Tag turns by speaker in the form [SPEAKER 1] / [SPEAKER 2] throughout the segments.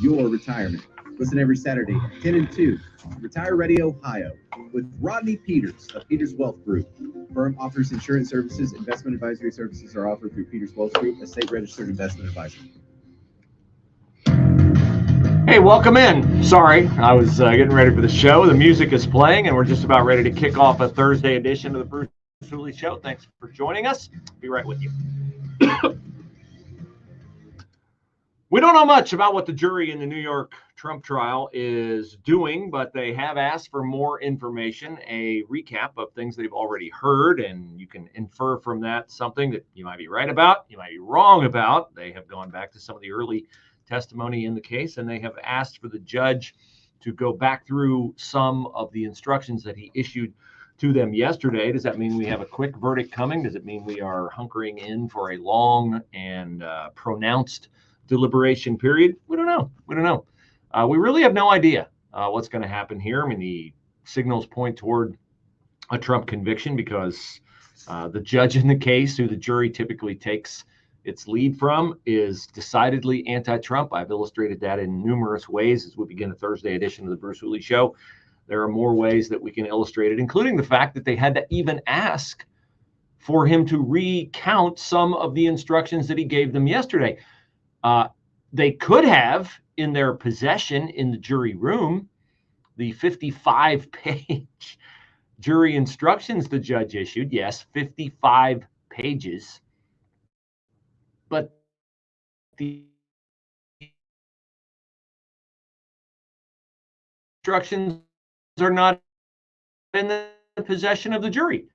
[SPEAKER 1] your retirement. Listen every Saturday at 10 and 2 to Retire Ready Ohio with Rodney Peters of Peters Wealth Group. Firm offers insurance services. Investment advisory services are offered through Peters Wealth Group, a state-registered investment advisor.
[SPEAKER 2] Hey, welcome in. Sorry, I was getting ready for the show. The music is playing, and we're just about ready to kick off a Thursday edition of the Bruce Hooley Show. Thanks for joining us. Be right with you. We don't know much about what the jury in the New York Trump trial is doing, but they have asked for more information, a recap of things they've already heard, and you can infer from that something that you might be right about, you might be wrong about. They have gone back to some of the early testimony in the case, and they have asked for the judge to go back through some of the instructions that he issued to them yesterday. Does that mean we have a quick verdict coming? Does it mean we are hunkering in for a long and pronounced deliberation period? We don't know. We really have no idea what's going to happen here. I mean, the signals point toward a Trump conviction because the judge in the case, who the jury typically takes its lead from, is decidedly anti-Trump. I've illustrated that in numerous ways as we begin a Thursday edition of the Bruce Hooley Show. There are more ways that we can illustrate it, including the fact that they had to even ask for him to recount some of the instructions that he gave them yesterday. They could have in their possession in the jury room the 55-page jury instructions the judge issued. Yes, 55 pages. But the instructions are not in the possession of the jury.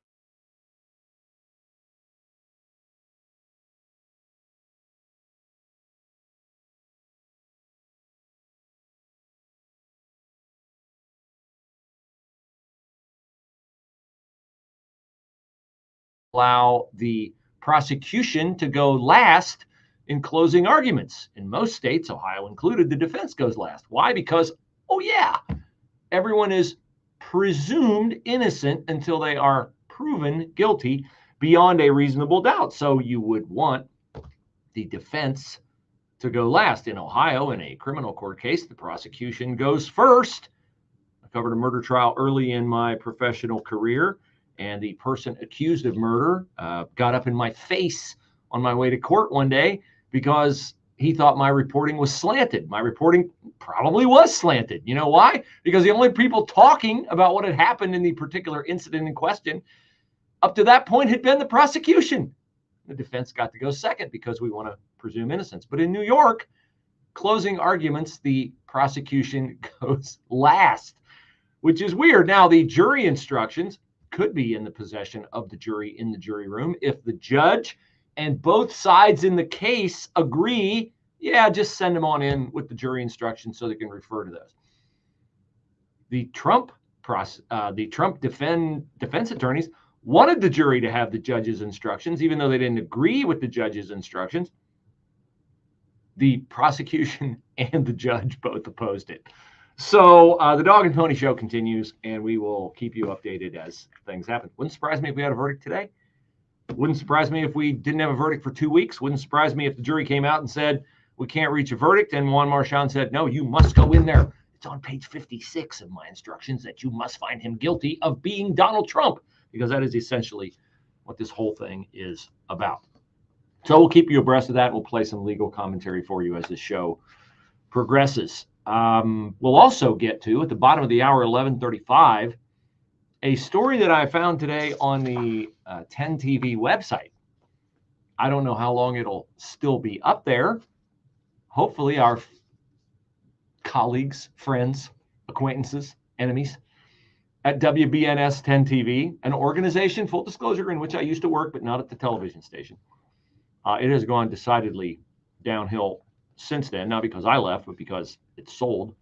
[SPEAKER 2] Allow the prosecution to go last in closing arguments. In most states, Ohio included, the defense goes last. Why? Because, oh yeah, everyone is presumed innocent until they are proven guilty beyond a reasonable doubt. So you would want the defense to go last. In Ohio, in a criminal court case, the prosecution goes first. I covered a murder trial early in my professional career, and the person accused of murder got up in my face on my way to court one day because he thought my reporting was slanted. My reporting probably was slanted. You know why? Because the only people talking about what had happened in the particular incident in question up to that point had been the prosecution. The defense got to go second because we want to presume innocence. But in New York, closing arguments, the prosecution goes last, which is weird. Now, the jury instructions could be in the possession of the jury in the jury room if the judge and both sides in the case agree. Yeah, just send them on in with the jury instructions so they can refer to those. The Trump defense attorneys wanted the jury to have the judge's instructions, even though they didn't agree with the judge's instructions. The prosecution and the judge both opposed it. So the Dog and Pony Show continues, and we will keep you updated as things happen. Wouldn't surprise me if we had a verdict today. Wouldn't surprise me if we didn't have a verdict for 2 weeks. Wouldn't surprise me if the jury came out and said, we can't reach a verdict. And Juan Marchand said, no, you must go in there. It's on page 56 of my instructions that you must find him guilty of being Donald Trump, because that is essentially what this whole thing is about. So we'll keep you abreast of that. We'll play some legal commentary for you as the show progresses. We'll also get to, at the bottom of the hour, 11:35, a story that I found today on the 10 TV website. I don't know how long it'll still be up there. Hopefully our colleagues, friends, acquaintances, enemies at WBNS 10 TV, an organization, full disclosure, in which I used to work, but not at the television station. It has gone decidedly downhill since then, not because I left, but because it's sold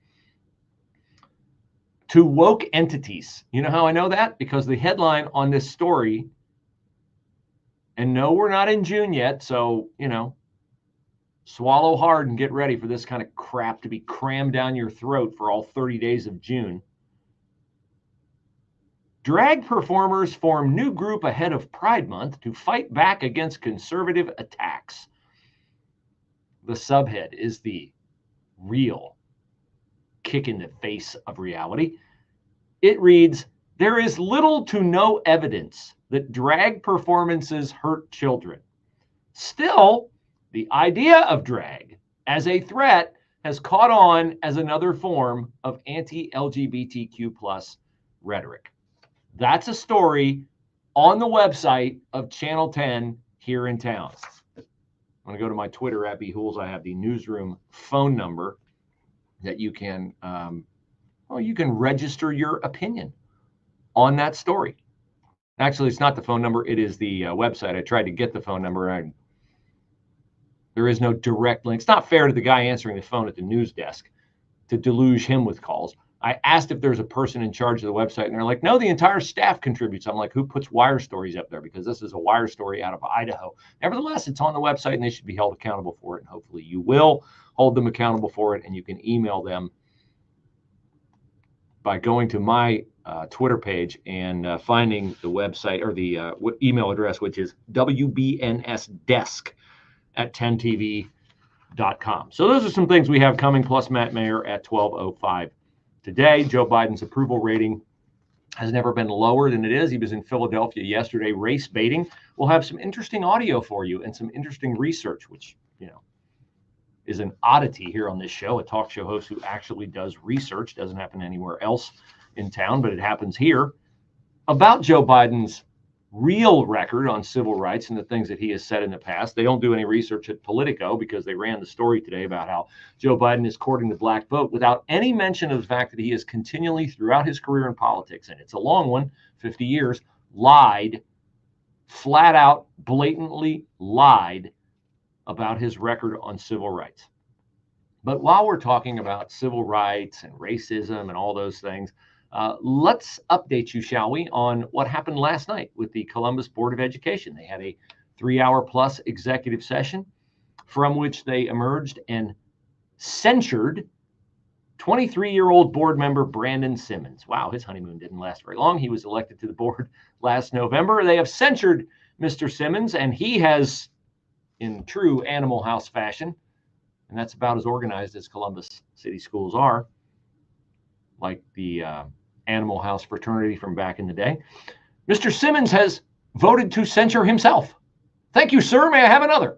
[SPEAKER 2] to woke entities. You know how I know that? Because the headline on this story, and no, we're not in June yet, so, you know, swallow hard and get ready for this kind of crap to be crammed down your throat for all 30 days of June. Drag performers form new group ahead of Pride Month to fight back against conservative attacks. The subhead is the real kick in the face of reality. It reads, there is little to no evidence that drag performances hurt children. Still, the idea of drag as a threat has caught on as another form of anti-LGBTQ plus rhetoric. That's a story on the website of Channel 10 here in town. I'm going to go to my Twitter at @bhools. I have the newsroom phone number that you can, you can register your opinion on that story. Actually, it's not the phone number. It is the website. I tried to get the phone number. There is no direct link. It's not fair to the guy answering the phone at the news desk to deluge him with calls. I asked if there's a person in charge of the website, and they're like, no, the entire staff contributes. I'm like, who puts wire stories up there? Because this is a wire story out of Idaho. Nevertheless, it's on the website, and they should be held accountable for it. And hopefully you will hold them accountable for it, and you can email them by going to my Twitter page and finding the website or the email address, which is wbnsdesk@10tv.com. So those are some things we have coming, plus Matt Mayer at 12:05 today. Joe Biden's approval rating has never been lower than it is. He was in Philadelphia yesterday race baiting. We'll have some interesting audio for you and some interesting research, which, is an oddity here on this show. A talk show host who actually does research. Doesn't happen anywhere else in town, but it happens here, about Joe Biden's real record on civil rights and the things that he has said in the past. They don't do any research at Politico because they ran the story today about how Joe Biden is courting the black vote without any mention of the fact that he has continually throughout his career in politics, and it's a long one, 50 years, lied, flat out, blatantly lied about his record on civil rights. But while we're talking about civil rights and racism and all those things, let's update you, shall we, on what happened last night with the Columbus Board of Education. They had a 3-hour plus executive session from which they emerged and censured 23-year-old board member Brandon Simmons. Wow, his honeymoon didn't last very long. He was elected to the board last November. They have censured Mr. Simmons, and he has, in true Animal House fashion, and that's about as organized as Columbus City Schools are, like the Animal House fraternity from back in the day. Mr. Simmons has voted to censure himself. Thank you, sir. May I have another?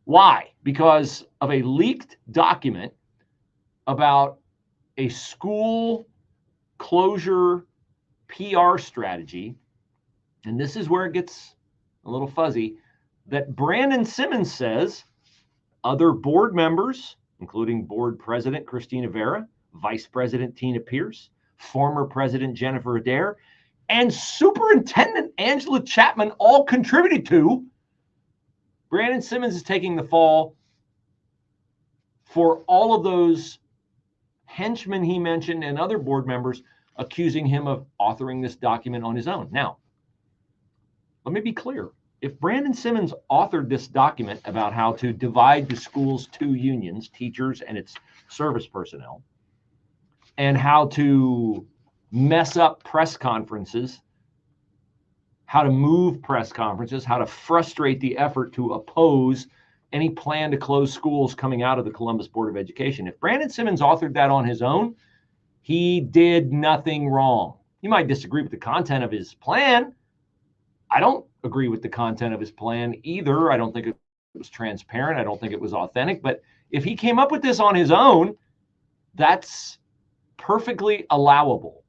[SPEAKER 2] Why? Because of a leaked document about a school closure PR strategy. And this is where it gets a little fuzzy, that Brandon Simmons says other board members, including board president Christina Vera, vice president Tina Pierce, former president Jennifer Adair, and superintendent Angela Chapman all contributed to. Brandon Simmons is taking the fall for all of those henchmen he mentioned and other board members accusing him of authoring this document on his own. Now, let me be clear. If Brandon Simmons authored this document about how to divide the school's two unions, teachers and its service personnel, and how to mess up press conferences, how to move press conferences, how to frustrate the effort to oppose any plan to close schools coming out of the Columbus Board of Education. If Brandon Simmons authored that on his own, he did nothing wrong. You might disagree with the content of his plan. I don't agree with the content of his plan either. I don't think it was transparent. I don't think it was authentic. But if he came up with this on his own, that's perfectly allowable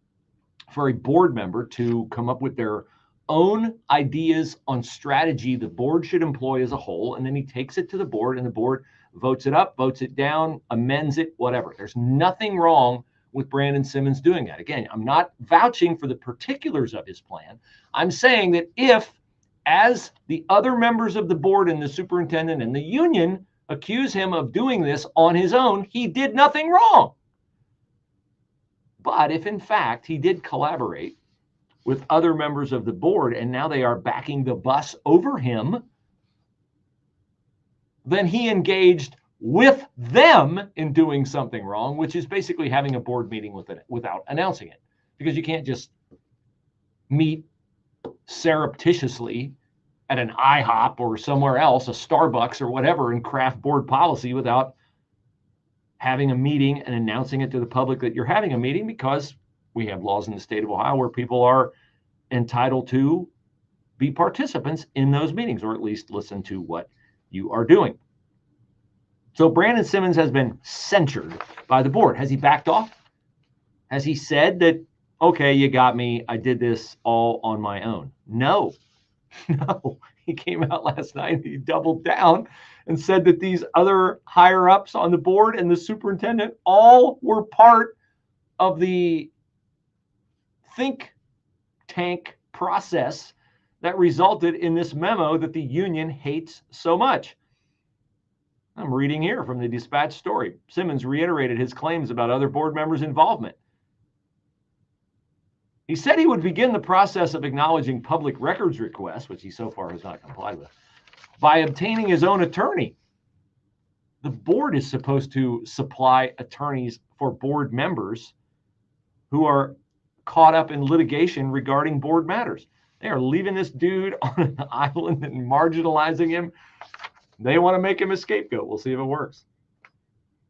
[SPEAKER 2] for a board member to come up with their own ideas on strategy the board should employ as a whole, and then he takes it to the board, and the board votes it up, votes it down, amends it, whatever. There's nothing wrong with Brandon Simmons doing that. Again, I'm not vouching for the particulars of his plan. I'm saying that if, as the other members of the board and the superintendent and the union accuse him of doing this on his own, he did nothing wrong. But if in fact he did collaborate with other members of the board and now they are backing the bus over him, then he engaged with them in doing something wrong, which is basically having a board meeting without announcing it. Because you can't just meet surreptitiously at an IHOP or somewhere else, a Starbucks or whatever, and craft board policy without having a meeting and announcing it to the public that you're having a meeting, because we have laws in the state of Ohio where people are entitled to be participants in those meetings, or at least listen to what you are doing. So Brandon Simmons has been censured by the board. Has he backed off? Has he said that, okay, you got me, I did this all on my own? No. No. He came out last night and he doubled down and said that these other higher ups on the board and the superintendent all were part of the think tank process that resulted in this memo that the union hates so much. I'm reading here from the Dispatch story. Simmons reiterated his claims about other board members' involvement. He said he would begin the process of acknowledging public records requests, which he so far has not complied with, by obtaining his own attorney. The board is supposed to supply attorneys for board members who are caught up in litigation regarding board matters. They are leaving this dude on an island and marginalizing him. They want to make him a scapegoat. We'll see if it works.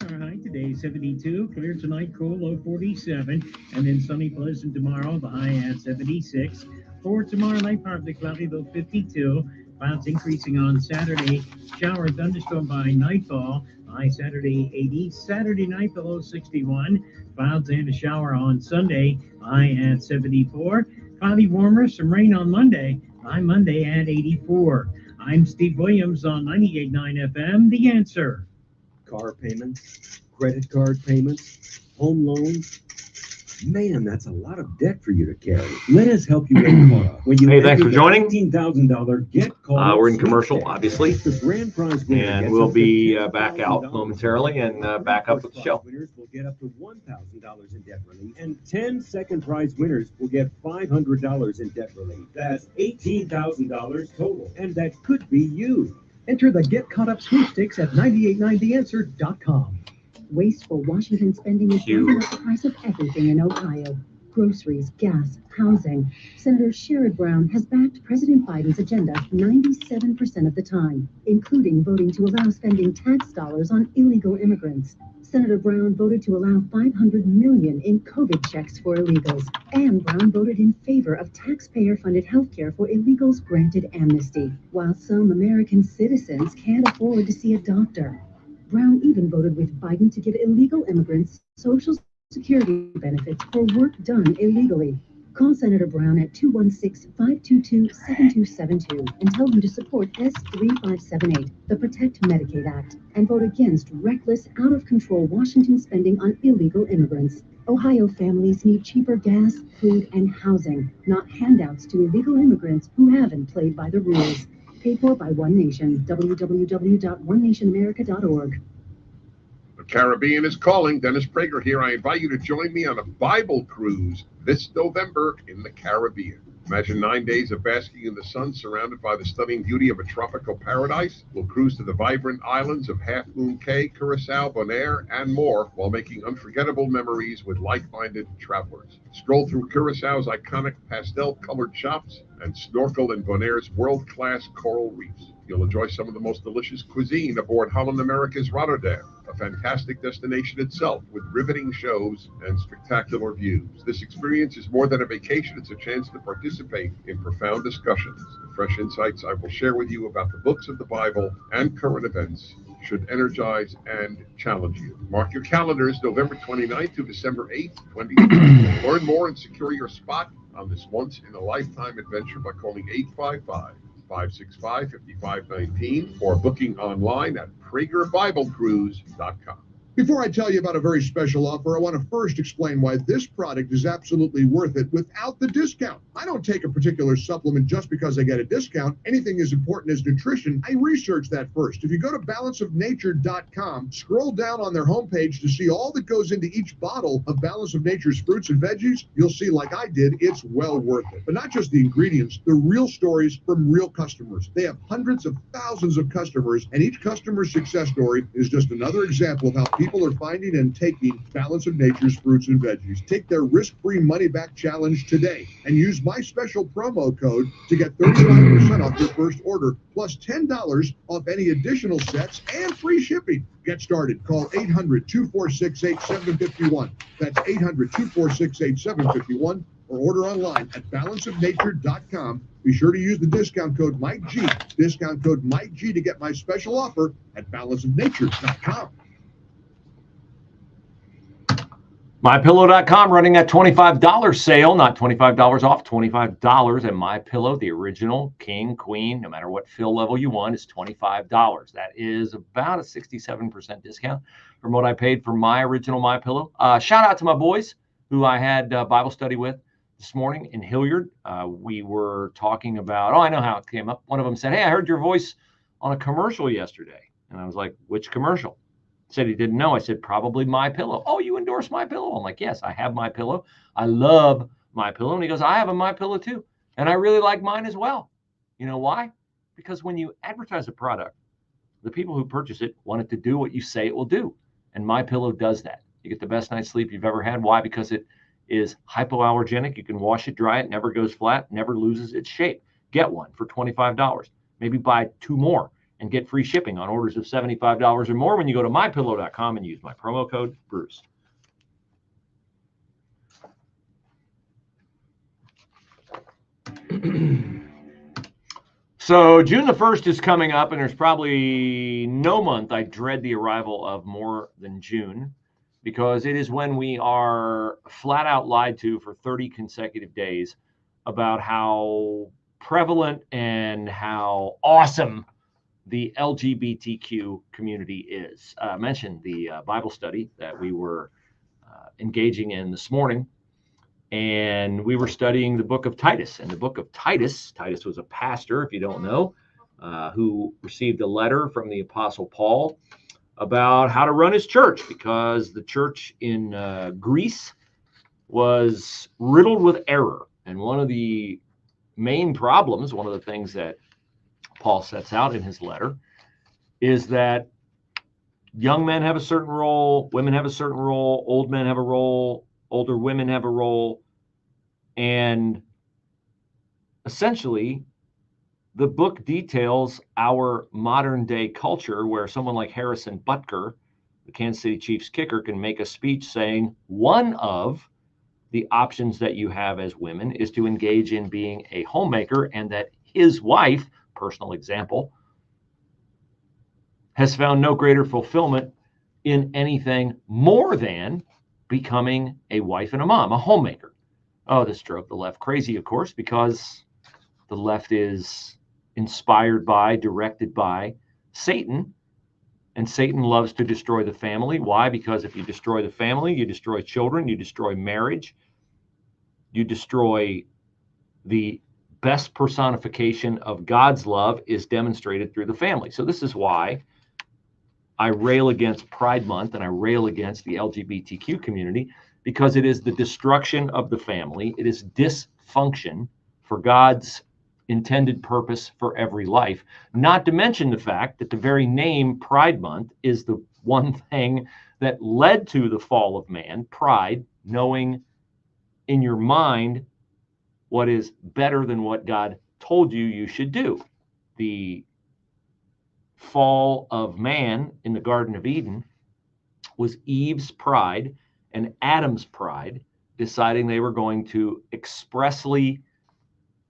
[SPEAKER 3] All right, today 72, clear tonight, cool, low 47, and then sunny, pleasant tomorrow, the high at 76. For tomorrow night, partly cloudy, low 52. Clouds increasing on Saturday, shower and thunderstorm by nightfall, high Saturday 80. Saturday night, the low 61. Clouds and a shower on Sunday, high at 74. Cloudy warmer, some rain on Monday, high Monday at 84. I'm Steve Williams on 98.9 FM, The Answer.
[SPEAKER 4] Car payments, credit card payments, home loans. Man, that's a lot of debt for you to carry. Let us help you get caught up. When you
[SPEAKER 2] Hey, thanks for joining.
[SPEAKER 4] $18,000 get caught up.
[SPEAKER 2] We're in commercial, obviously,
[SPEAKER 4] The grand prize winner
[SPEAKER 2] and
[SPEAKER 4] gets
[SPEAKER 2] we'll
[SPEAKER 4] up to
[SPEAKER 2] be
[SPEAKER 4] $10,000.
[SPEAKER 2] back out momentarily and back up with the show.
[SPEAKER 4] Winners will get up to $1,000 in debt relief, and 10 second prize winners will get $500 in debt relief. That's $18,000 total, and that could be you.
[SPEAKER 5] Enter the Get Caught Up sweepstakes at 989theanswer.com.
[SPEAKER 6] Wasteful Washington spending is driving up the price of everything in Ohio. Groceries, gas, housing. Senator Sherrod Brown has backed President Biden's agenda 97% of the time, including voting to allow spending tax dollars on illegal immigrants. Senator Brown voted to allow $500 million in COVID checks for illegals, and Brown voted in favor of taxpayer-funded health care for illegals granted amnesty, while some American citizens can't afford to see a doctor. Brown even voted with Biden to give illegal immigrants Social Security benefits for work done illegally. Call Senator Brown at 216-522-7272 and tell him to support S3578, the Protect Medicaid Act, and vote against reckless, out-of-control Washington spending on illegal immigrants. Ohio families need cheaper gas, food, and housing, not handouts to illegal immigrants who haven't played by the rules. Paid for by One Nation. www.onenationamerica.org.
[SPEAKER 7] The Caribbean is calling. Dennis Prager here. I invite you to join me on a Bible cruise this November in the Caribbean. Imagine 9 days of basking in the sun surrounded by the stunning beauty of a tropical paradise. We'll cruise to the vibrant islands of Half Moon Cay, Curacao, Bonaire, and more while making unforgettable memories with like-minded travelers. Stroll through Curaçao's iconic pastel-colored shops and snorkel in Bonaire's world-class coral reefs. You'll enjoy some of the most delicious cuisine aboard Holland America's Rotterdam, a fantastic destination itself with riveting shows and spectacular views. This experience is more than a vacation. It's a chance to participate in profound discussions. The fresh insights I will share with you about the books of the Bible and current events should energize and challenge you. Mark your calendars, November 29th to December 8th, 2020. Learn more and secure your spot on this once-in-a-lifetime adventure by calling 855-565-5519 or booking online at PragerBibleCruise.com.
[SPEAKER 8] Before I tell you about a very special offer, I want to first explain why this product is absolutely worth it without the discount. I don't take a particular supplement just because I get a discount. Anything as important as nutrition, I research that first. If you go to balanceofnature.com, scroll down on their homepage to see all that goes into each bottle of Balance of Nature's fruits and veggies, you'll see, like I did, it's well worth it. But not just the ingredients, the real stories from real customers. They have hundreds of thousands of customers, and each customer's success story is just another example of how people People are finding and taking Balance of Nature's fruits and veggies. Take their risk-free money-back challenge today and use my special promo code to get 35% off your first order, plus $10 off any additional sets and free shipping. Get started. Call 800-246-8751. That's 800-246-8751, or order online at balanceofnature.com. Be sure to use the discount code MikeG. Discount code MikeG to get my special offer at balanceofnature.com.
[SPEAKER 2] MyPillow.com running that $25 sale, not $25 off, $25. And MyPillow, the original king, queen, no matter what fill level you want, is $25. That is about a 67% discount from what I paid for my original MyPillow. Shout out to my boys who I had Bible study with this morning in Hilliard. We were talking about, I know how it came up. One of them said, hey, I heard your voice on a commercial yesterday. And I was like, which commercial? Said he didn't know. I said, probably MyPillow. Oh, you endorse MyPillow? I'm like, yes, I have MyPillow. I love MyPillow. And he goes, I have a MyPillow too. And I really like mine as well. You know why? Because when you advertise a product, the people who purchase it want it to do what you say it will do. And MyPillow does that. You get the best night's sleep you've ever had. Why? Because it is hypoallergenic. You can wash it, dry it, never goes flat, never loses its shape. Get one for $25. Maybe buy 2 more and get free shipping on orders of $75 or more when you go to mypillow.com and use my promo code Bruce. So June the 1st is coming up, and there's probably no month I dread the arrival of more than June, because it is when we are flat out lied to for 30 consecutive days about how prevalent and how awesome the LGBTQ community is. I mentioned the Bible study that we were engaging in this morning, and we were studying the book of Titus. And the book of Titus was a pastor, if you don't know, who received a letter from the Apostle Paul about how to run his church, because the church in Greece was riddled with error. And one of the main problems, one of the things that Paul sets out in his letter, is that young men have a certain role, women have a certain role, old men have a role, older women have a role, and essentially the book details our modern day culture where someone like Harrison Butker, the Kansas City Chiefs kicker, can make a speech saying one of the options that you have as women is to engage in being a homemaker, and that his wife, personal example, has found no greater fulfillment in anything more than becoming a wife and a mom, a homemaker. Oh, this drove the left crazy, of course, because the left is inspired by, directed by Satan, and Satan loves to destroy the family. Why? Because if you destroy the family, you destroy children, you destroy marriage, you destroy the best personification of God's love is demonstrated through the family. So this is why I rail against Pride Month and I rail against the LGBTQ community, because it is the destruction of the family. It is dysfunction for God's intended purpose for every life. Not to mention the fact that the very name Pride Month is the one thing that led to the fall of man. Pride, knowing in your mind what is better than what God told you should do. The fall of man in the Garden of Eden was Eve's pride and Adam's pride, deciding they were going to expressly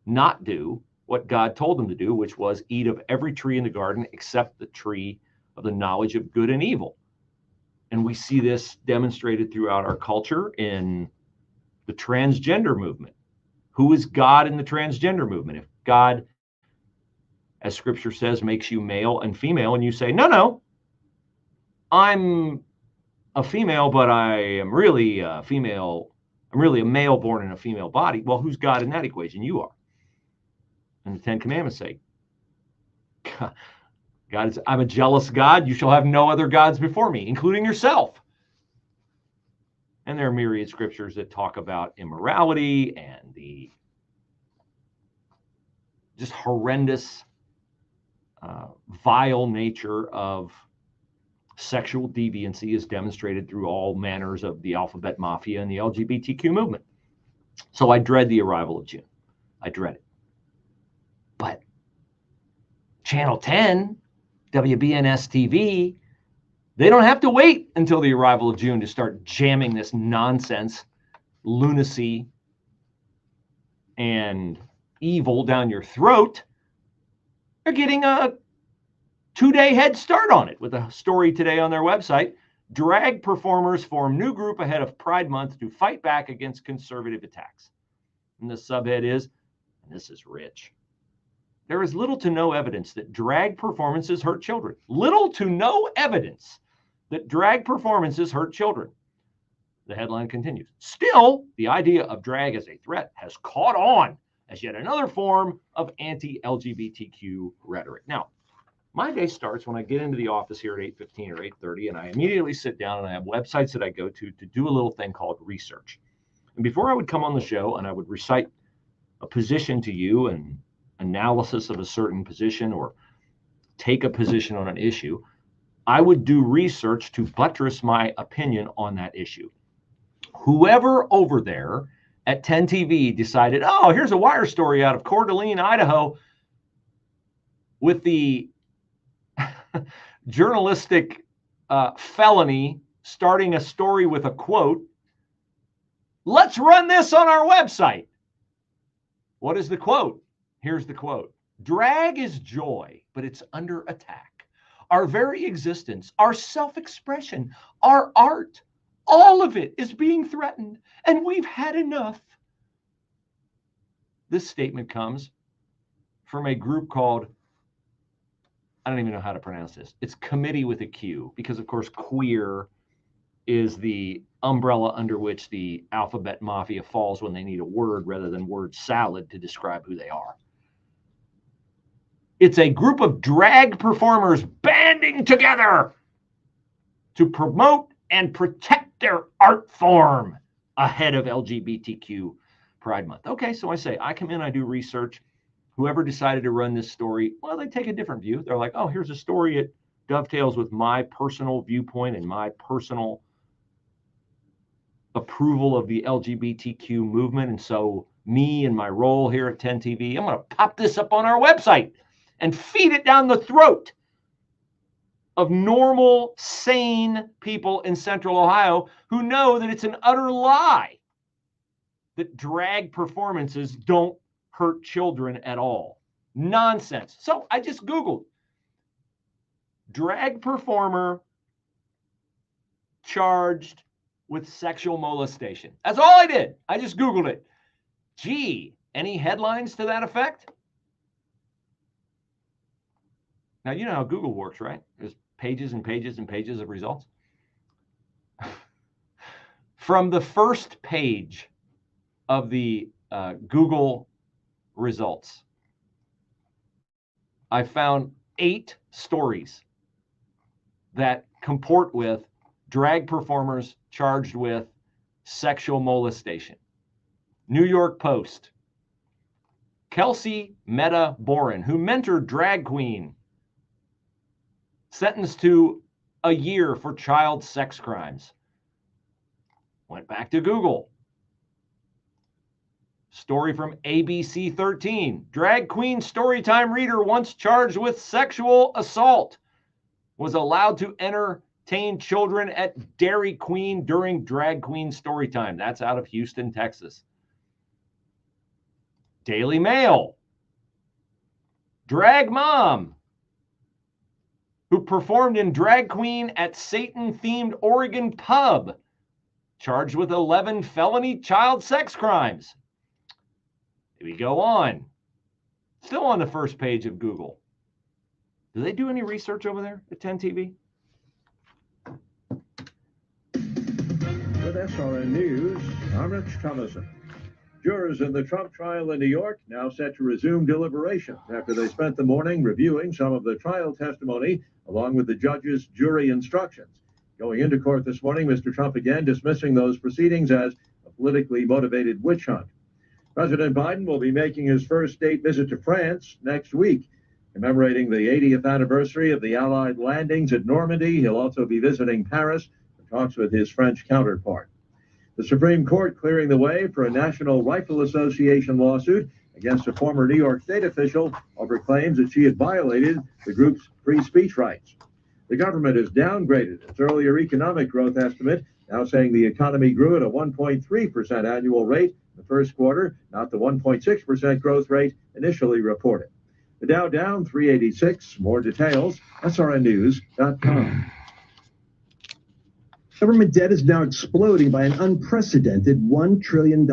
[SPEAKER 2] not do what God told them to do, which was eat of every tree in the garden except the tree of the knowledge of good and evil. And we see this demonstrated throughout our culture in the transgender movement. Who is God in the transgender movement? If God, as scripture says, makes you male and female, and you say, no, I'm a female, but I am really a female. I'm really a male born in a female body. Well, who's God in that equation? You are. And the 10 Commandments say, God is, I'm a jealous God. You shall have no other gods before me, including yourself. And there are myriad scriptures that talk about immorality and the just horrendous, vile nature of sexual deviancy is demonstrated through all manners of the alphabet mafia and the LGBTQ movement. So I dread the arrival of June. I dread it. But Channel 10, WBNS TV, they don't have to wait until the arrival of June to start jamming this nonsense, lunacy, and evil down your throat. They're getting a 2-day head start on it with a story today on their website. Drag performers form new group ahead of Pride Month to fight back against conservative attacks. And the subhead is, and this is rich, there is little to no evidence that drag performances hurt children. Little to no evidence that drag performances hurt children. The headline continues. Still, the idea of drag as a threat has caught on as yet another form of anti-LGBTQ rhetoric. Now, my day starts when I get into the office here at 8:15 or 8:30, and I immediately sit down and I have websites that I go to do a little thing called research. And before I would come on the show and I would recite a position to you and analysis of a certain position or take a position on an issue, I would do research to buttress my opinion on that issue. Whoever over there at 10 TV decided, oh, here's a wire story out of Coeur d'Alene, Idaho, with the journalistic felony starting a story with a quote, let's run this on our website. What is the quote? Here's the quote. Drag is joy, but it's under attack. Our very existence, our self-expression, our art, all of it is being threatened, and we've had enough. This statement comes from a group called, I don't even know how to pronounce this. It's Committee with a Q, because of course queer is the umbrella under which the alphabet mafia falls when they need a word rather than word salad to describe who they are. It's a group of drag performers banding together to promote and protect their art form ahead of LGBTQ Pride Month. Okay, so I say, I come in, I do research. Whoever decided to run this story, well, they take a different view. They're like, oh, here's a story. It dovetails with my personal viewpoint and my personal approval of the LGBTQ movement. And so me and my role here at 10 TV, I'm going to pop this up on our website and feed it down the throat of normal, sane people in Central Ohio who know that it's an utter lie that drag performances don't hurt children at all. Nonsense. So I just Googled drag performer charged with sexual molestation. That's all I did. I just Googled it. Gee, any headlines to that effect? Now, you know how Google works, right? There's pages and pages and pages of results. From the first page of the Google results, I found 8 stories that comport with drag performers charged with sexual molestation. New York Post. Kelsey Meta Boren, who mentored drag queen, sentenced to a year for child sex crimes. Went back to Google. Story from ABC 13. Drag queen storytime reader once charged with sexual assault was allowed to entertain children at Dairy Queen during drag queen storytime. That's out of Houston, Texas. Daily Mail. Drag mom who performed in drag queen at Satan-themed Oregon pub, charged with 11 felony child sex crimes. We go on. Still on the first page of Google. Do they do any research over there at 10 TV?
[SPEAKER 9] With SRN News, I'm Rich Thomason. Jurors in the Trump trial in New York now set to resume deliberations after they spent the morning reviewing some of the trial testimony along with the judge's jury instructions. Going into court this morning, Mr. Trump again dismissing those proceedings as a politically motivated witch hunt. President Biden will be making his first state visit to France next week. Commemorating the 80th anniversary of the Allied landings at Normandy, he'll also be visiting Paris for talks with his French counterpart. The Supreme Court clearing the way for a National Rifle Association lawsuit against a former New York State official over claims that she had violated the group's free speech rights. The government has downgraded its earlier economic growth estimate, now saying the economy grew at a 1.3% annual rate in the first quarter, not the 1.6% growth rate initially reported. The Dow down 386. More details, srnnews.com.
[SPEAKER 5] Government debt is now exploding by an unprecedented $1 trillion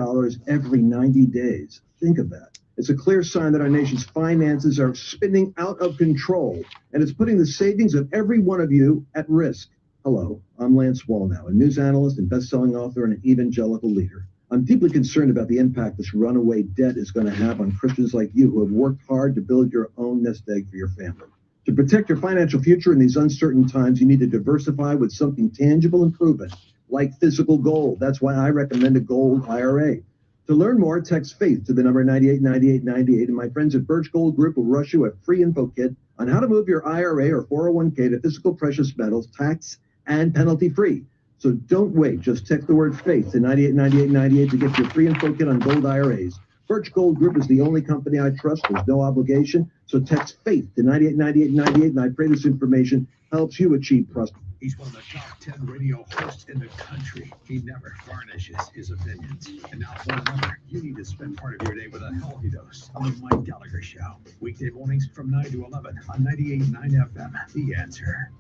[SPEAKER 5] every 90 days. Think of that. It's a clear sign that our nation's finances are spinning out of control, and it's putting the savings of every one of you at risk. Hello, I'm Lance Wallnow, a news analyst and best-selling author and an evangelical leader. I'm deeply concerned about the impact this runaway debt is going to have on Christians like you who have worked hard to build your own nest egg for your family. To protect your financial future in these uncertain times, you need to diversify with something tangible and proven, like physical gold. That's why I recommend a gold IRA. To learn more, text FAITH to the number 989898, and my friends at Birch Gold Group will rush you a free info kit on how to move your IRA or 401k to physical precious metals, tax and penalty-free. So don't wait. Just text the word FAITH to 989898 to get your free info kit on gold IRAs. Birch Gold Group is the only company I trust. There's no obligation. So text FAITH to 989898, and I pray this information helps you achieve prosperity.
[SPEAKER 10] He's one of the top 10 radio hosts in the country. He never varnishes his opinions. And now for another, you need to spend part of your day with a healthy dose on the Mike Gallagher Show. Weekday mornings from 9 to 11 on 98.9 FM. The Answer.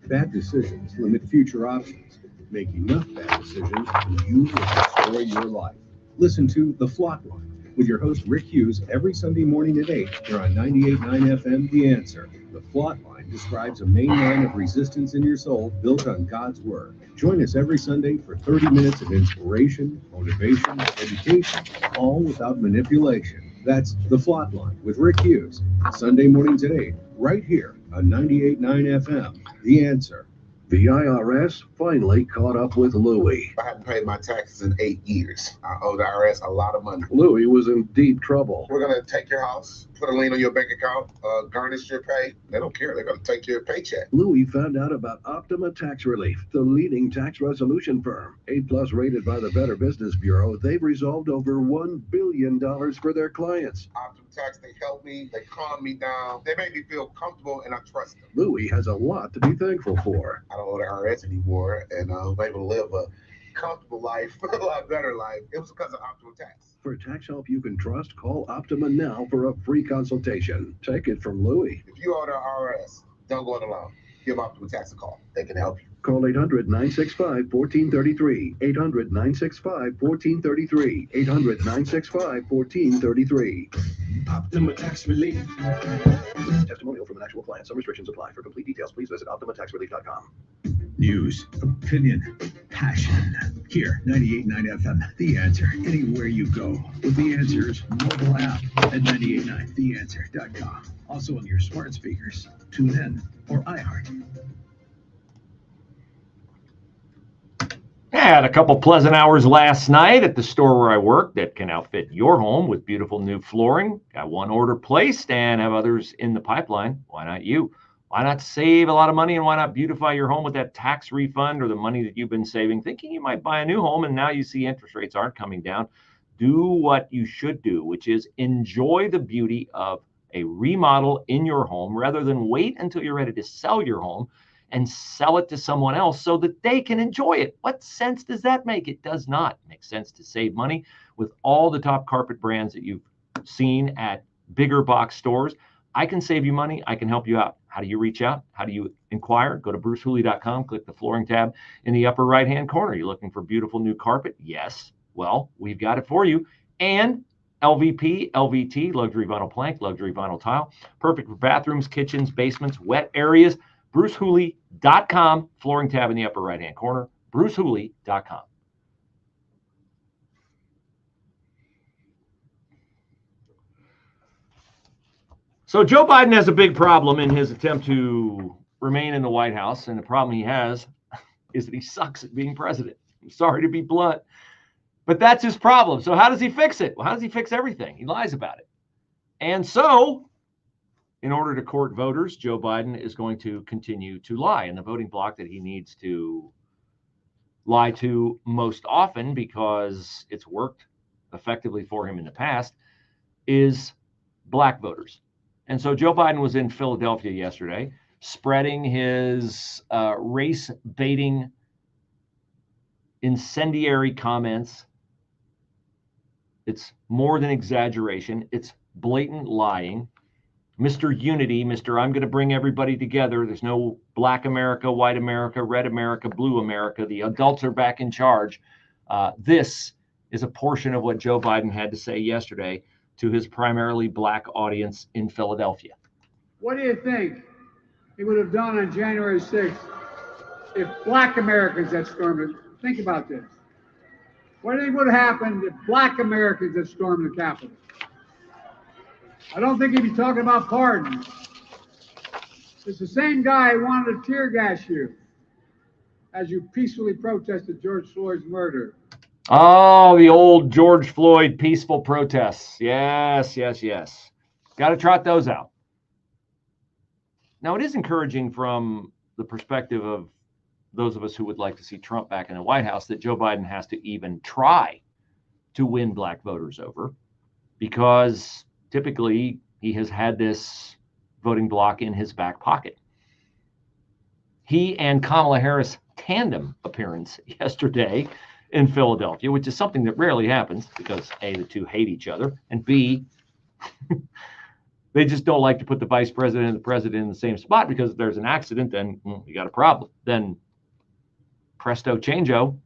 [SPEAKER 4] Bad decisions limit future options. Make enough bad decisions and you will destroy your life. Listen to The Flot Line with your host Rick Hughes every Sunday morning at 8 here on 98.9 FM. The Answer. The Flot Line describes a main line of resistance in your soul built on God's Word. Join us every Sunday for 30 minutes of inspiration, motivation, education, all without manipulation. That's The Flot Line with Rick Hughes, Sunday mornings at 8, right here on 98.9 FM. The Answer.
[SPEAKER 11] The IRS finally caught up with Louie.
[SPEAKER 12] I haven't paid my taxes in 8 years. I owe the IRS a lot of money.
[SPEAKER 11] Louie was in deep trouble.
[SPEAKER 12] We're going to take your house, put a lien on your bank account, garnish your pay. They don't care. They're going to take your paycheck.
[SPEAKER 11] Louie found out about Optima Tax Relief, the leading tax resolution firm. A+ rated by the Better Business Bureau, they've resolved over $1 billion for their clients.
[SPEAKER 12] Optima Tax, they help me. They calm me down. They make me feel comfortable, and I trust them.
[SPEAKER 11] Louie has a lot to be thankful for.
[SPEAKER 12] I don't owe the IRS anymore, and I'm able to live a comfortable life, a lot better life. It was because of Optima Tax.
[SPEAKER 11] For tax help you can trust, call Optima now for a free consultation. Take it from Louie.
[SPEAKER 12] If you owe the IRS, don't go it alone. Give Optima Tax a call. They can help you.
[SPEAKER 11] Call 800-965-1433. 800-965-1433. 800-965-1433.
[SPEAKER 10] Optima Tax Relief.
[SPEAKER 11] Testimonial from an actual client. Some restrictions apply. For complete details, please visit OptimaTaxRelief.com.
[SPEAKER 10] News, opinion, passion. Here, 98.9 FM, The Answer. Anywhere you go with The Answer's mobile app at 98.9theanswer.com. Also on your smart speakers, TuneIn, or iHeart.
[SPEAKER 2] Had a couple pleasant hours last night at the store where I work that can outfit your home with beautiful new flooring. Got one order placed and have others in the pipeline. Why not you? Why not save a lot of money and why not beautify your home with that tax refund or the money that you've been saving, thinking you might buy a new home and now you see interest rates aren't coming down? Do what you should do, which is enjoy the beauty of a remodel in your home rather than wait until you're ready to sell your home and sell it to someone else so that they can enjoy it. What sense does that make? It does not make sense to save money with all the top carpet brands that you've seen at bigger box stores. I can save you money. I can help you out. How do you reach out? How do you inquire? Go to brucehooley.com, click the flooring tab in the upper right-hand corner. You're looking for beautiful new carpet? Yes. Well, we've got it for you. And LVP, LVT, luxury vinyl plank, luxury vinyl tile, perfect for bathrooms, kitchens, basements, wet areas. brucehooley.com, flooring tab in the upper right-hand corner, brucehooley.com. So Joe Biden has a big problem in his attempt to remain in the White House, and the problem he has is that he sucks at being president. I'm sorry to be blunt, but that's his problem. So how does he fix it? Well, how does he fix everything? He lies about it. And so in order to court voters, Joe Biden is going to continue to lie. And the voting bloc that he needs to lie to most often, because it's worked effectively for him in the past, is black voters. And so Joe Biden was in Philadelphia yesterday, spreading his race-baiting, incendiary comments. It's more than exaggeration. It's blatant lying. Mr. Unity, Mr. I'm going to bring everybody together. There's no black America, white America, red America, blue America. The adults are back in charge. This is a portion of what Joe Biden had to say yesterday to his primarily black audience in Philadelphia.
[SPEAKER 13] What do you think he would have done on January 6th if black Americans had stormed it? Think about this. What do you think would have happened if black Americans had stormed the Capitol? I don't think he'd be talking about pardons. It's the same guy who wanted to tear gas you as you peacefully protested George Floyd's murder.
[SPEAKER 2] Oh, the old George Floyd peaceful protests. Yes, yes, yes. Got to trot those out. Now, it is encouraging from the perspective of those of us who would like to see Trump back in the White House that Joe Biden has to even try to win black voters over, because typically he has had this voting bloc in his back pocket. He and Kamala Harris tandem appearance yesterday in Philadelphia, which is something that rarely happens because A, the two hate each other, and B, they just don't like to put the vice president and the president in the same spot, because if there's an accident, then you got a problem. Then presto changeo,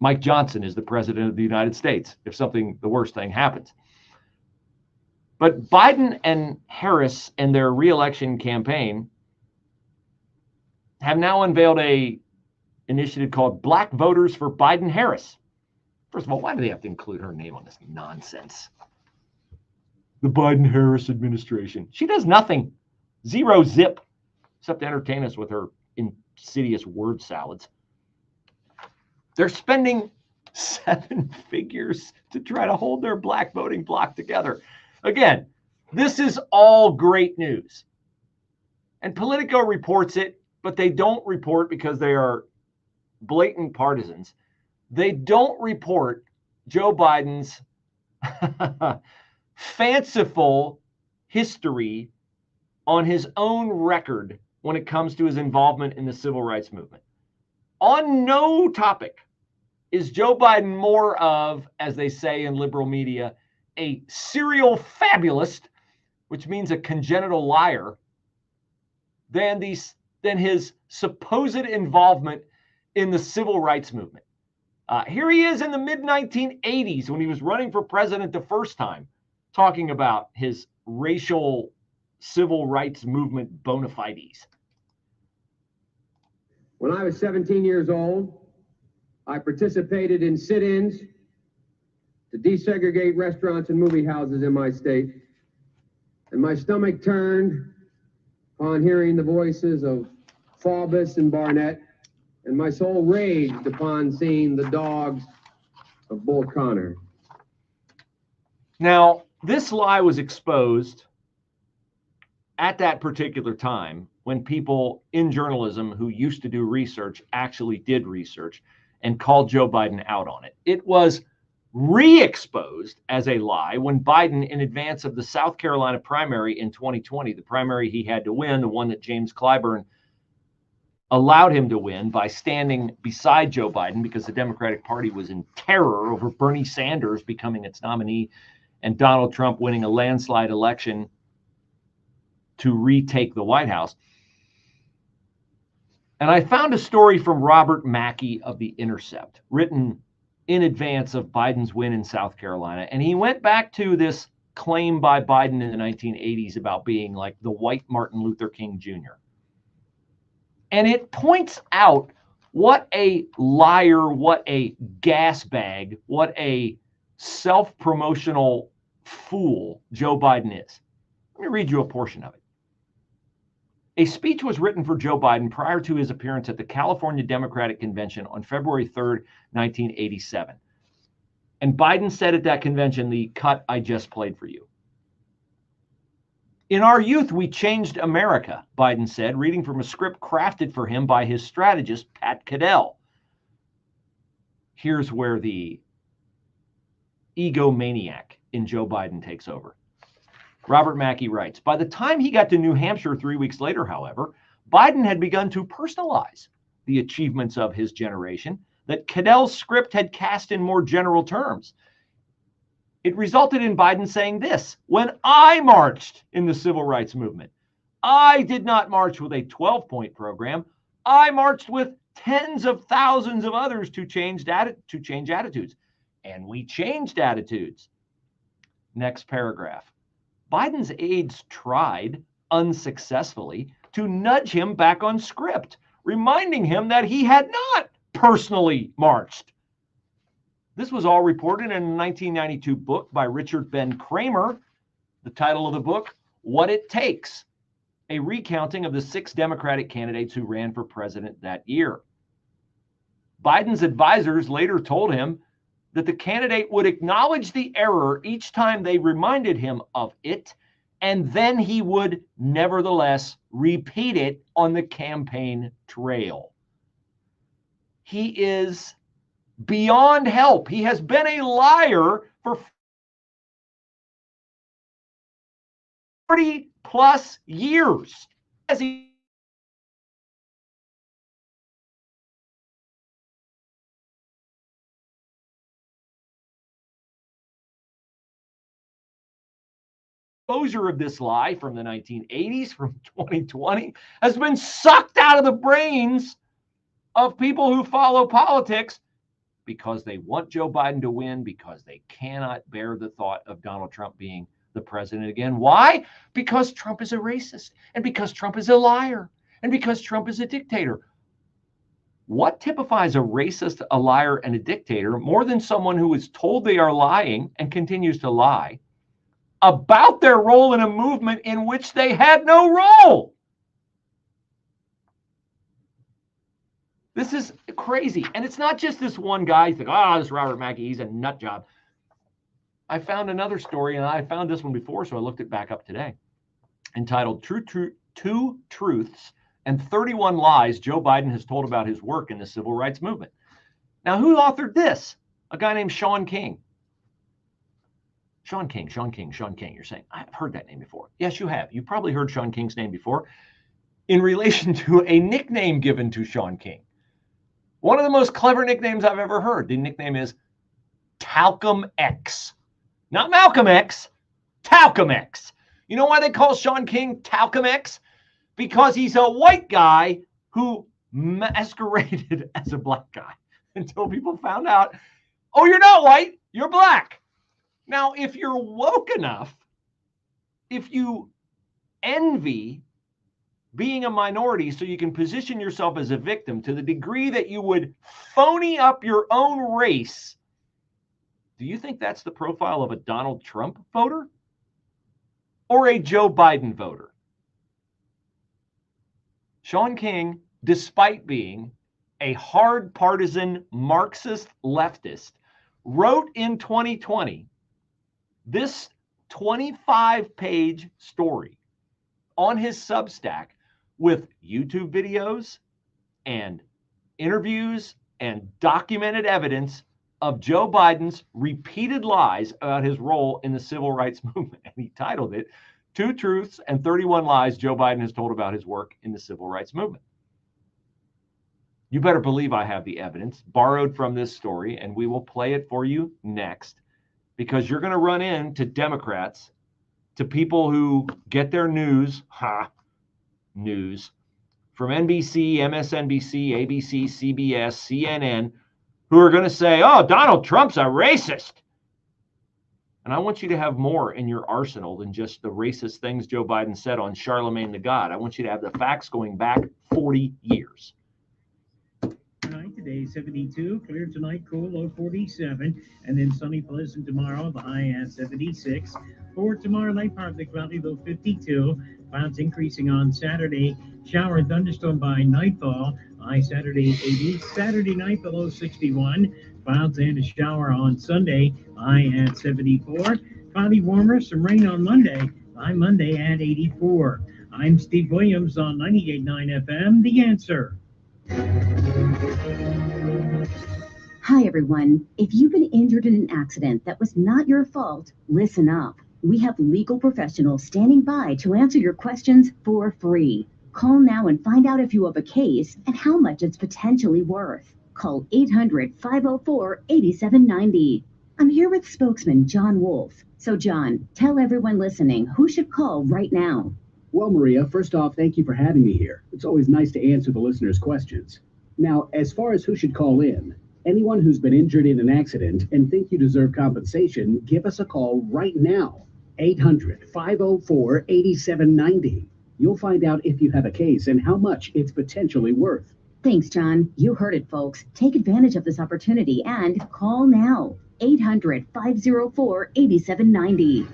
[SPEAKER 2] Mike Johnson is the president of the United States if the worst thing happens. But Biden and Harris and their reelection campaign have now unveiled a initiative called Black Voters for Biden-Harris. First of all, why do they have to include her name on this nonsense? The Biden-Harris administration. She does nothing. Zero zip, except to entertain us with her insidious word salads. They're spending 7 figures to try to hold their black voting bloc together. Again, this is all great news. And Politico reports it, but they don't report because they are blatant partisans. They don't report Joe Biden's fanciful history on his own record when it comes to his involvement in the civil rights movement. On no topic is Joe Biden more of, as they say in liberal media, a serial fabulist, which means a congenital liar, than his supposed involvement in the civil rights movement. Here he is in the mid-1980s when he was running for president the first time, talking about his racial civil rights movement bona fides.
[SPEAKER 14] When I was 17 years old, I participated in sit-ins to desegregate restaurants and movie houses in my state, and my stomach turned upon hearing the voices of Faubus and Barnett, and my soul raged upon seeing the dogs of Bull Connor.
[SPEAKER 2] Now, this lie was exposed at that particular time when people in journalism who used to do research actually did research and called Joe Biden out on it. It was re-exposed as a lie when Biden, in advance of the South Carolina primary in 2020, the primary he had to win, the one that James Clyburn allowed him to win by standing beside Joe Biden because the Democratic Party was in terror over Bernie Sanders becoming its nominee and Donald Trump winning a landslide election to retake the White House. And I found a story from Robert Mackey of The Intercept, written in advance of Biden's win in South Carolina. And he went back to this claim by Biden in the 1980s about being like the white Martin Luther King Jr. And it points out what a liar, what a gas bag, what a self-promotional fool Joe Biden is. Let me read you a portion of it. A speech was written for Joe Biden prior to his appearance at the California Democratic Convention on February 3rd, 1987. And Biden said at that convention the cut I just played for you. In our youth, we changed America, Biden said, reading from a script crafted for him by his strategist, Pat Caddell. Here's where the egomaniac in Joe Biden takes over. Robert Mackey writes, by the time he got to New Hampshire 3 weeks later, however, Biden had begun to personalize the achievements of his generation that Caddell's script had cast in more general terms. It resulted in Biden saying this: when I marched in the civil rights movement, I did not march with a 12-point program. I marched with tens of thousands of others to change attitudes. And we changed attitudes. Next paragraph. Biden's aides tried, unsuccessfully, to nudge him back on script, reminding him that he had not personally marched. This was all reported in a 1992 book by Richard Ben Kramer. The title of the book, What It Takes, a recounting of the 6 Democratic candidates who ran for president that year. Biden's advisors later told him that the candidate would acknowledge the error each time they reminded him of it, and then he would nevertheless repeat it on the campaign trail. He is beyond help. He has been a liar for 40 plus years. As he exposure of this lie from the 1980s, from 2020, has been sucked out of the brains of people who follow politics because they want Joe Biden to win, because they cannot bear the thought of Donald Trump being the president again. Why? Because Trump is a racist, and because Trump is a liar, and because Trump is a dictator. What typifies a racist, a liar, and a dictator more than someone who is told they are lying and continues to lie about their role in a movement in which they had no role? This is crazy. And it's not just this one guy. You think, oh, this Robert Mackey, he's a nut job. I found another story, and I found this one before, so I looked it back up today, entitled Two Truths and 31 Lies Joe Biden Has Told About His Work in the Civil Rights Movement. Now, who authored this? A guy named Sean King. Sean King. You're saying, I've heard that name before. Yes, you have. You've probably heard Sean King's name before in relation to a nickname given to Sean King. One of the most clever nicknames I've ever heard. The nickname is Talcum X. Not Malcolm X, Talcum X. You know why they call Sean King Talcum X? Because he's a white guy who masqueraded as a black guy until people found out, oh, you're not white, you're black. Now, if you're woke enough, if you envy being a minority so you can position yourself as a victim to the degree that you would phony up your own race, do you think that's the profile of a Donald Trump voter or a Joe Biden voter? Sean King, despite being a hard partisan Marxist leftist, wrote in 2020 this 25-page story on his Substack with YouTube videos and interviews and documented evidence of Joe Biden's repeated lies about his role in the civil rights movement. And he titled it, 2 Truths and 31 Lies Joe Biden Has Told About His Work in the Civil Rights Movement. You better believe I have the evidence borrowed from this story, and we will play it for you next, because you're going to run into Democrats, to people who get their news from NBC, MSNBC, ABC, CBS, CNN, who are going to say, oh, Donald Trump's a racist. And I want you to have more in your arsenal than just the racist things Joe Biden said on Charlemagne the God. I want you to have the facts going back 40 years.
[SPEAKER 3] Tonight, today 72, clear tonight, cool, low 47, and then sunny, pleasant tomorrow, the high at 76. For tomorrow night, partly cloudy, low 52. Clouds increasing on Saturday. Shower and thunderstorm by nightfall. High Saturday 80. Saturday night, the low 61. Clouds and a shower on Sunday. High at 74. Cloudy warmer, some rain on Monday. by Monday at 84. I'm Steve Williams on 98.9 FM, The Answer.
[SPEAKER 6] Hi, everyone. If you've been injured in an accident that was not your fault, listen up. We have legal professionals standing by to answer your questions for free. Call now and find out if you have a case and how much it's potentially worth. Call 800-504-8790. I'm here with spokesman John Wolf. So, John, tell everyone listening who should call right now.
[SPEAKER 15] Well, Maria, first off, thank you for having me here. It's always nice to answer the listeners' questions. Now, as far as who should call in, anyone who's been injured in an accident and think you deserve compensation, give us a call right now. 800-504-8790. You'll find out if you have a case and how much it's potentially worth.
[SPEAKER 6] Thanks, John. You heard it, folks. Take advantage of this opportunity and call now. 800-504-8790.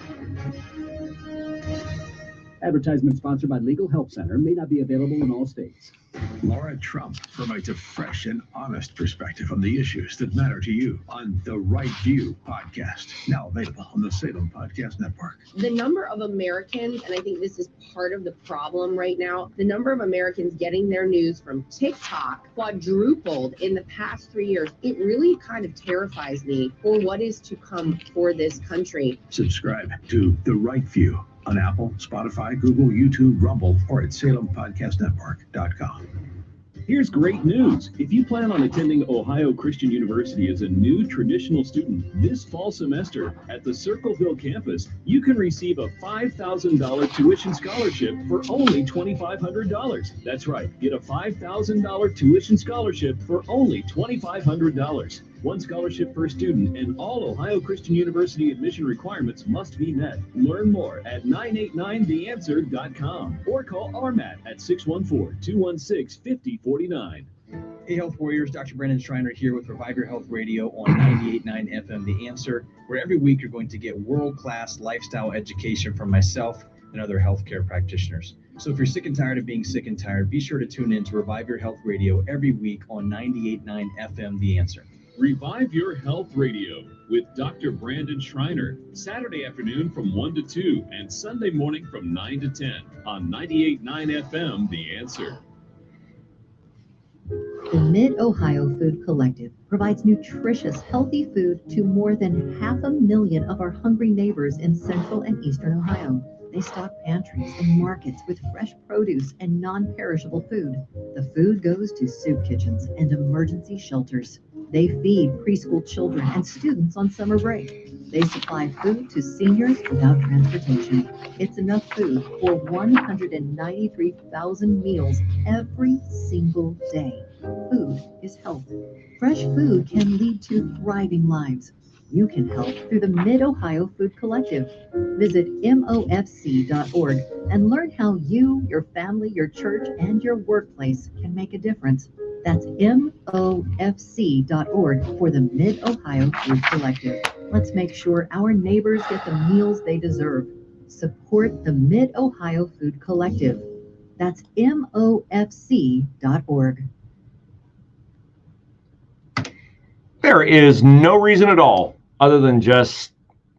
[SPEAKER 15] Advertisement sponsored by Legal Help Center, may not be available in all states.
[SPEAKER 10] Laura Trump provides a fresh and honest perspective on the issues that matter to you on the Right View podcast, now available on the Salem Podcast Network.
[SPEAKER 16] The number of Americans, and I think this is part of the problem right now, the number of Americans getting their news from TikTok quadrupled in the past 3 years. It really kind of terrifies me for what is to come for this country.
[SPEAKER 10] Subscribe to The Right View on Apple, Spotify, Google, YouTube, Rumble, or at SalemPodcastNetwork.com.
[SPEAKER 17] Here's great news. If you plan on attending Ohio Christian University as a new traditional student this fall semester at the Circleville campus, you can receive a $5,000 tuition scholarship for only $2,500. That's right, get a $5,000 tuition scholarship for only $2,500. One scholarship per student, and all Ohio Christian University admission requirements must be met. Learn more at 989theanswer.com or call RMAT at 614-216-5049.
[SPEAKER 18] Hey, Health Warriors, Dr. Brandon Schreiner here with Revive Your Health Radio on 98.9 FM The Answer, where every week you're going to get world-class lifestyle education from myself and other healthcare practitioners. So if you're sick and tired of being sick and tired, be sure to tune in to Revive Your Health Radio every week on 98.9 FM The Answer.
[SPEAKER 17] Revive Your Health Radio with Dr. Brandon Schreiner, Saturday afternoon from 1 to 2 and Sunday morning from 9 to 10 on 98.9 FM The Answer.
[SPEAKER 19] The Mid-Ohio Food Collective provides nutritious, healthy food to more than 500,000 of our hungry neighbors in central and eastern Ohio. They stock pantries and markets with fresh produce and non-perishable food. The food goes to soup kitchens and emergency shelters. They feed preschool children and students on summer break. They supply food to seniors without transportation. It's enough food for 193,000 meals every single day. Food is health. Fresh food can lead to thriving lives. You can help through the Mid-Ohio Food Collective. Visit MOFC.org and learn how you, your family, your church, and your workplace can make a difference. That's MOFC.org for the Mid-Ohio Food Collective. Let's make sure our neighbors get the meals they deserve. Support the Mid-Ohio Food Collective. That's MOFC.org.
[SPEAKER 2] There is no reason at all other than just,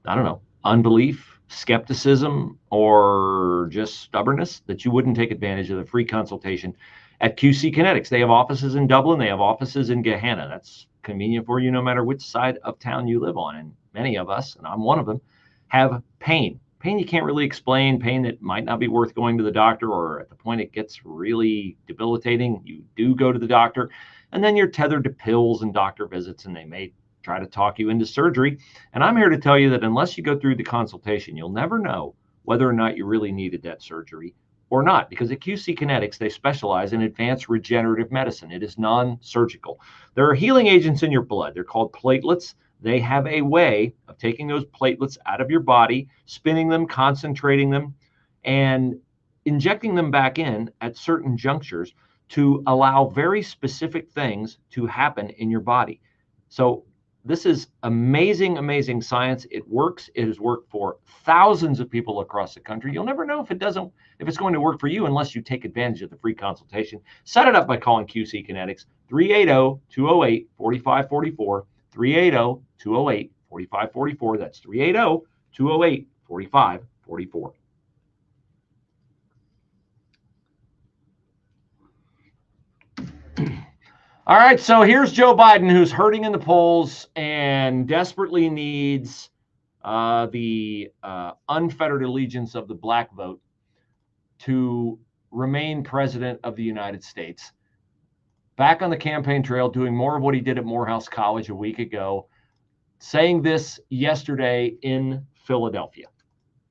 [SPEAKER 2] I don't know, unbelief, skepticism, or just stubbornness that you wouldn't take advantage of the free consultation at QC Kinetics. They have offices in Dublin. They have offices in Gahanna. That's convenient for you no matter which side of town you live on. And many of us, and I'm one of them, have pain. Pain you can't really explain, pain that might not be worth going to the doctor, or at the point it gets really debilitating, you do go to the doctor, and then you're tethered to pills and doctor visits, and they may try to talk you into surgery. And I'm here to tell you that unless you go through the consultation, you'll never know whether or not you really needed that surgery or not, because at QC Kinetics, they specialize in advanced regenerative medicine. It is non-surgical. There are healing agents in your blood. They're called platelets. They have a way of taking those platelets out of your body, spinning them, concentrating them, and injecting them back in at certain junctures to allow very specific things to happen in your body. So this is amazing, amazing science. It works. It has worked for thousands of people across the country. You'll never know if it's going to work for you unless you take advantage of the free consultation. Set it up by calling QC Kinetics, 380-208-4544, 380-208-4544. That's 380-208-4544. All right, so here's Joe Biden, who's hurting in the polls and desperately needs the unfettered allegiance of the black vote to remain president of the United States. Back on the campaign trail, doing more of what he did at Morehouse College a week ago, saying this yesterday in Philadelphia.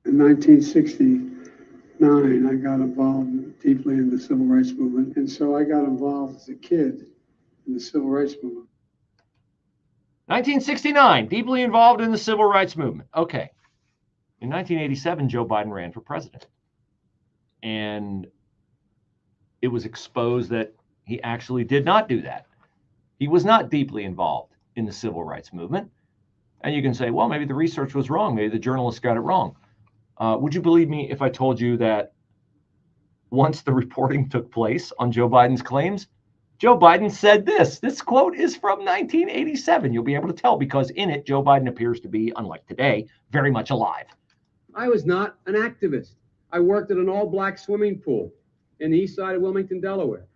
[SPEAKER 20] In 1969, I got involved deeply in the civil rights movement, and so I got involved as a kid in the civil rights movement.
[SPEAKER 2] 1969, deeply involved in the civil rights movement. Okay. In 1987, Joe Biden ran for president. And it was exposed that he actually did not do that. He was not deeply involved in the civil rights movement. And you can say, well, maybe the research was wrong. Maybe the journalists got it wrong. Would you believe me if I told you that once the reporting took place on Joe Biden's claims, Joe Biden said this. This quote is from 1987. You'll be able to tell because in it, Joe Biden appears to be, unlike today, very much alive.
[SPEAKER 14] I was not an activist. I worked at an all-black swimming pool in the east side of Wilmington, Delaware.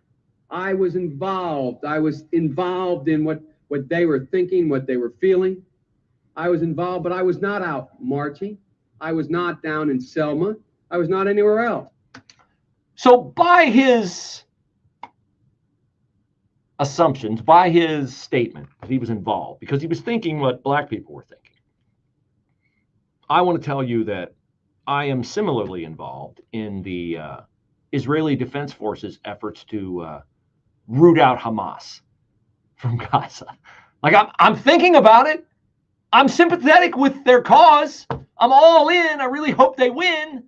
[SPEAKER 14] I was involved. I was involved in what they were thinking, what they were feeling. I was involved, but I was not out marching. I was not down in Selma. I was not anywhere else.
[SPEAKER 2] So by his assumptions, by his statement that he was involved, because he was thinking what black people were thinking, I want to tell you that I am similarly involved in the Israeli Defense Forces efforts to root out Hamas from Gaza. Like I'm thinking about it. I'm sympathetic with their cause. I'm all in. I really hope they win.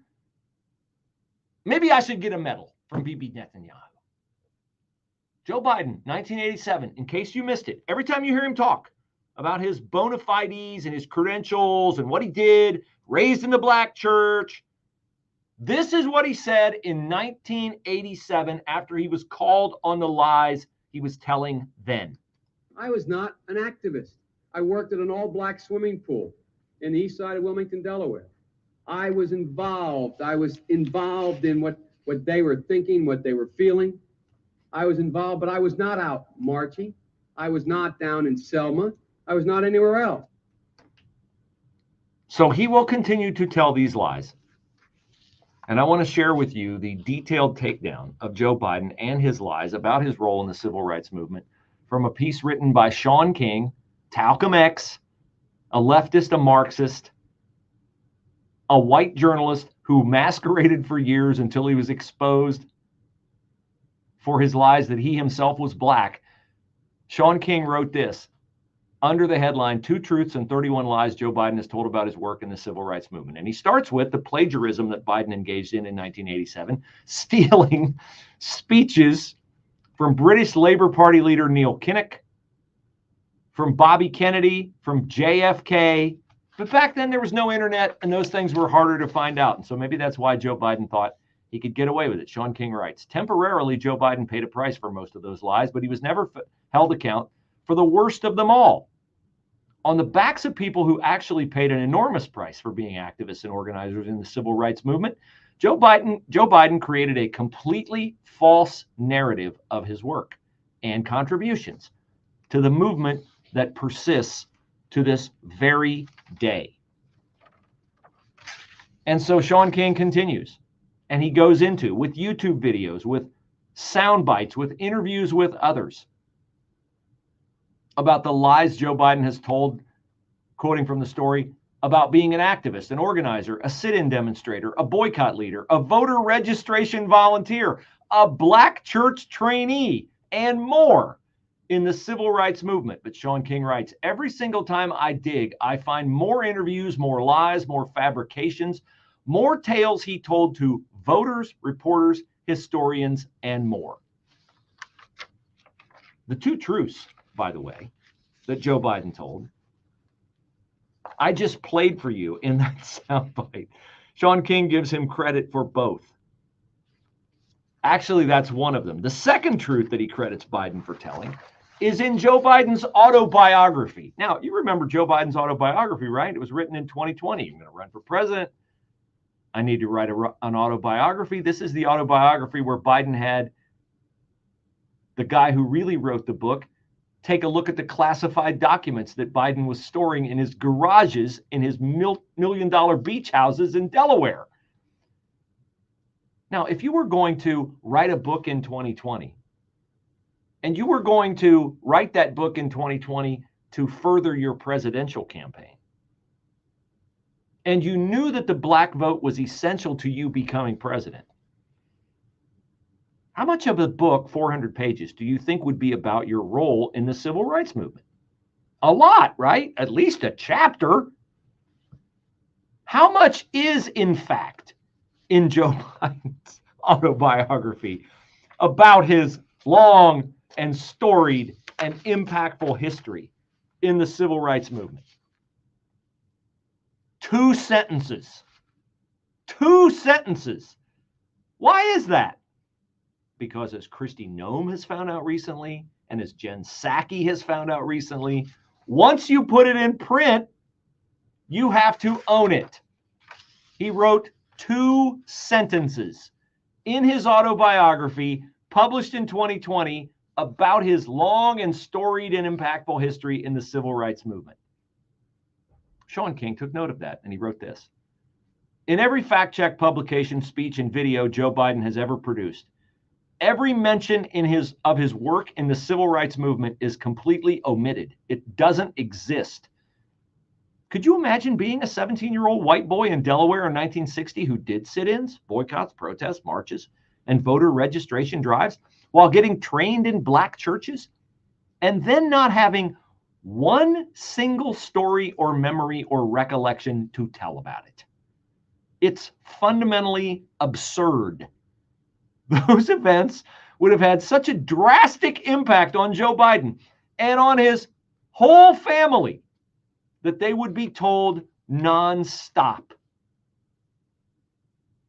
[SPEAKER 2] Maybe I should get a medal from Bibi Netanyahu. Joe Biden, 1987, in case you missed it, every time you hear him talk about his bona fides and his credentials and what he did, raised in the black church, this is what he said in 1987 after he was called on the lies he was telling then.
[SPEAKER 14] I was not an activist. I worked at an all-black swimming pool in the east side of Wilmington, Delaware. I was involved. I was involved in what they were thinking, what they were feeling. I was involved, but I was not out marching. I was not down in Selma. I was not anywhere else.
[SPEAKER 2] So he will continue to tell these lies. And I want to share with you the detailed takedown of Joe Biden and his lies about his role in the civil rights movement from a piece written by Sean King, Talcum X, a leftist, a Marxist, a white journalist who masqueraded for years until he was exposed for his lies that he himself was black. Sean King wrote this under the headline, 2 Truths and 31 Lies Joe Biden has told about his work in the civil rights movement. And he starts with the plagiarism that Biden engaged in 1987, stealing speeches from British Labour Party leader Neil Kinnock, from Bobby Kennedy, from JFK. But back then there was no internet and those things were harder to find out. And so maybe that's why Joe Biden thought he could get away with it. Sean King writes, temporarily, Joe Biden paid a price for most of those lies, but he was never held account for the worst of them all. On the backs of people who actually paid an enormous price for being activists and organizers in the civil rights movement, Joe Biden created a completely false narrative of his work and contributions to the movement that persists to this very day. And so Sean King continues, and he goes into, with YouTube videos, with sound bites, with interviews with others, about the lies Joe Biden has told, quoting from the story, about being an activist, an organizer, a sit-in demonstrator, a boycott leader, a voter registration volunteer, a black church trainee, and more in the civil rights movement. But Sean King writes, every single time I dig, I find more interviews, more lies, more fabrications, more tales he told to voters, reporters, historians, and more. The 2 truths, by the way, that Joe Biden told, I just played for you in that soundbite. Sean King gives him credit for both. Actually, that's one of them. The second truth that he credits Biden for telling is in Joe Biden's autobiography. Now, you remember Joe Biden's autobiography, right? It was written in 2020. I'm going to run for president. I need to write an autobiography. This is the autobiography where Biden had the guy who really wrote the book, take a look at the classified documents that Biden was storing in his garages in his million-dollar beach houses in Delaware. Now, if you were going to write a book in 2020, and you were going to write that book in 2020 to further your presidential campaign, and you knew that the black vote was essential to you becoming president, how much of a book, 400 pages, do you think would be about your role in the civil rights movement? A lot, right? At least a chapter. How much is, in fact, in Joe Biden's autobiography about his long and storied and impactful history in the civil rights movement? 2 sentences. 2 sentences. Why is that? Because as Kristi Noem has found out recently, and as Jen Psaki has found out recently, once you put it in print, you have to own it. He wrote 2 sentences in his autobiography, published in 2020, about his long and storied and impactful history in the civil rights movement. Sean King took note of that, and he wrote this. In every fact-check publication, speech, and video Joe Biden has ever produced, every mention of his work in the civil rights movement is completely omitted. It doesn't exist. Could you imagine being a 17-year-old white boy in Delaware in 1960 who did sit-ins, boycotts, protests, marches, and voter registration drives while getting trained in black churches, and then not having one single story or memory or recollection to tell about it? It's fundamentally absurd. Those events would have had such a drastic impact on Joe Biden and on his whole family that they would be told nonstop.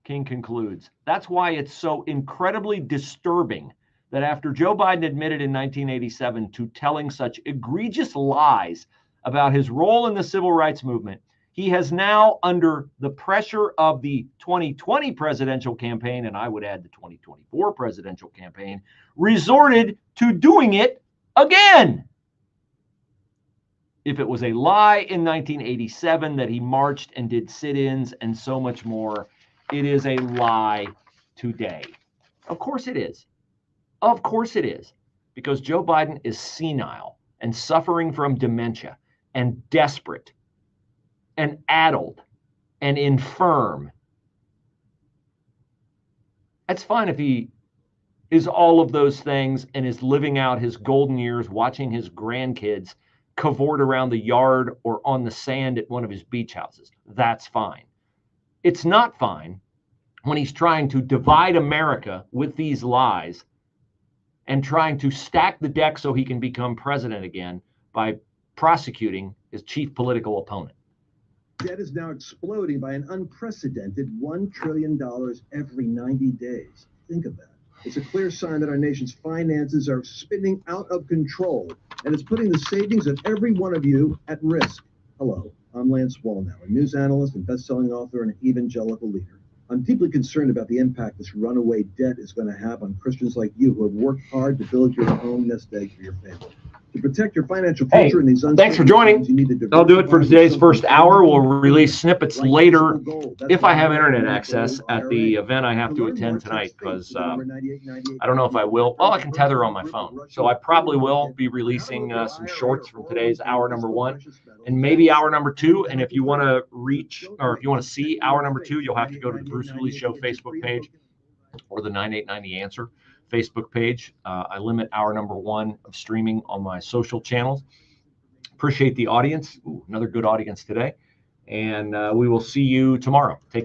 [SPEAKER 2] King concludes, that's why it's so incredibly disturbing that after Joe Biden admitted in 1987 to telling such egregious lies about his role in the civil rights movement, he has now, under the pressure of the 2020 presidential campaign, and I would add the 2024 presidential campaign, resorted to doing it again. If it was a lie in 1987 that he marched and did sit-ins and so much more, it is a lie today. Of course it is. Of course it is. Because Joe Biden is senile and suffering from dementia and desperate and addled and infirm. That's fine if he is all of those things and is living out his golden years watching his grandkids cavort around the yard or on the sand at one of his beach houses. That's fine. It's not fine when he's trying to divide America with these lies and trying to stack the deck so he can become president again by prosecuting his chief political opponent.
[SPEAKER 5] Debt is now exploding by an unprecedented $1 trillion every 90 days. Think of that. It's a clear sign that our nation's finances are spinning out of control, and it's putting the savings of every one of you at risk. Hello, I'm Lance Wallnow, a news analyst and best-selling author and an evangelical leader. I'm deeply concerned about the impact this runaway debt is going to have on Christians like you who have worked hard to build your own nest egg for your family. To protect your financial future in these
[SPEAKER 2] thanks for joining. I'll do it for today's first hour. We'll release snippets later if I have internet access at the event I have to attend tonight, because I don't know if I will. Well, I can tether on my phone. So I probably will be releasing some shorts from today's hour number 1 and maybe hour number 2. And if you want to reach, or if you want to see hour number 2, you'll have to go to the Bruce Hooley Show Facebook page or the 9890 Answer Facebook page. I limit hour number 1 of streaming on my social channels. Appreciate the audience. Ooh, another good audience today. And we will see you tomorrow. Take care.